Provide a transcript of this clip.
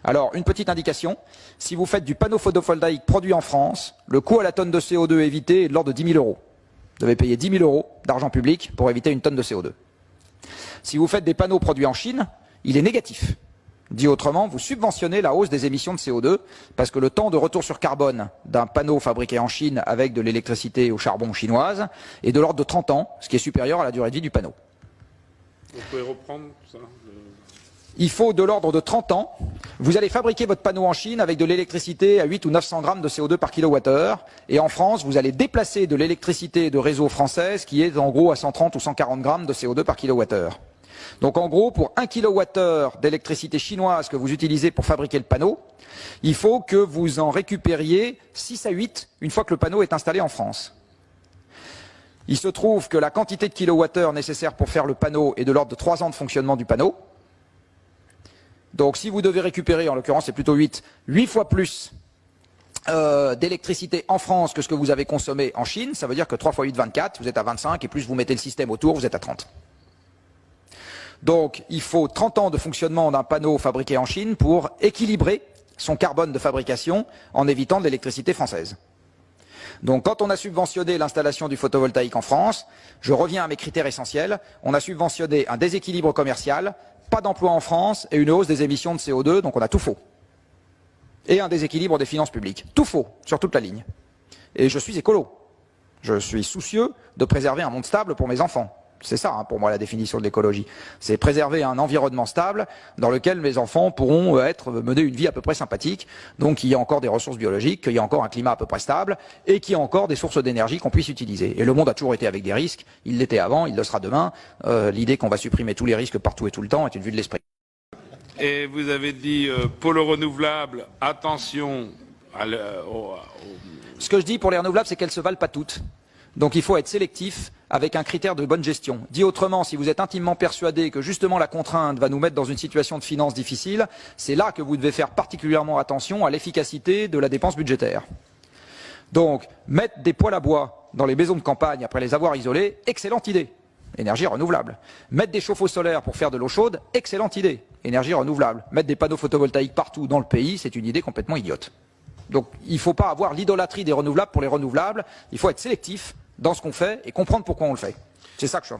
Alors, une petite indication, si vous faites du panneau photovoltaïque produit en France, le coût à la tonne de CO2 évité est de l'ordre de 10 000 euros. Vous devez payer 10 000 euros d'argent public pour éviter une tonne de CO2. Si vous faites des panneaux produits en Chine, il est négatif. Dit autrement, vous subventionnez la hausse des émissions de CO2 parce que le temps de retour sur carbone d'un panneau fabriqué en Chine avec de l'électricité au charbon chinoise est de l'ordre de 30 ans, ce qui est supérieur à la durée de vie du panneau. Vous pouvez reprendre ça? Il faut de l'ordre de 30 ans. Vous allez fabriquer votre panneau en Chine avec de l'électricité à 8 ou 900 grammes de CO2 par kilowattheure. Et en France, vous allez déplacer de l'électricité de réseau française qui est en gros à 130 ou 140 grammes de CO2 par kilowattheure. Donc en gros, pour 1 kilowattheure d'électricité chinoise que vous utilisez pour fabriquer le panneau, il faut que vous en récupériez 6 à 8 une fois que le panneau est installé en France. Il se trouve que la quantité de kilowattheure nécessaire pour faire le panneau est de l'ordre de 3 ans de fonctionnement du panneau. Donc si vous devez récupérer, en l'occurrence c'est plutôt 8 fois plus d'électricité en France que ce que vous avez consommé en Chine, ça veut dire que 3 fois 8, 24, vous êtes à 25, et plus vous mettez le système autour, vous êtes à 30. Donc il faut 30 ans de fonctionnement d'un panneau fabriqué en Chine pour équilibrer son carbone de fabrication en évitant de l'électricité française. Donc quand on a subventionné l'installation du photovoltaïque en France, je reviens à mes critères essentiels, on a subventionné un déséquilibre commercial, pas d'emploi en France et une hausse des émissions de CO2, donc on a tout faux. Et un déséquilibre des finances publiques. Tout faux, sur toute la ligne. Et je suis écolo. Je suis soucieux de préserver un monde stable pour mes enfants. C'est ça, pour moi, la définition de l'écologie. C'est préserver un environnement stable dans lequel mes enfants pourront mener une vie à peu près sympathique. Donc, qu'il y ait encore des ressources biologiques, qu'il y ait encore un climat à peu près stable et qu'il y ait encore des sources d'énergie qu'on puisse utiliser. Et le monde a toujours été avec des risques. Il l'était avant, il le sera demain. L'idée qu'on va supprimer tous les risques partout et tout le temps est une vue de l'esprit. Et vous avez dit pour le renouvelable, attention Ce que je dis pour les renouvelables, c'est qu'elles ne se valent pas toutes. Donc il faut être sélectif avec un critère de bonne gestion. Dit autrement, si vous êtes intimement persuadé que justement la contrainte va nous mettre dans une situation de finances difficile, c'est là que vous devez faire particulièrement attention à l'efficacité de la dépense budgétaire. Donc, mettre des poêles à bois dans les maisons de campagne après les avoir isolées, excellente idée. Énergie renouvelable. Mettre des chauffe-eau solaires pour faire de l'eau chaude, excellente idée. Énergie renouvelable. Mettre des panneaux photovoltaïques partout dans le pays, c'est une idée complètement idiote. Donc il ne faut pas avoir l'idolâtrie des renouvelables pour les renouvelables, il faut être sélectif dans ce qu'on fait et comprendre pourquoi on le fait. C'est ça que je suis en train de dire.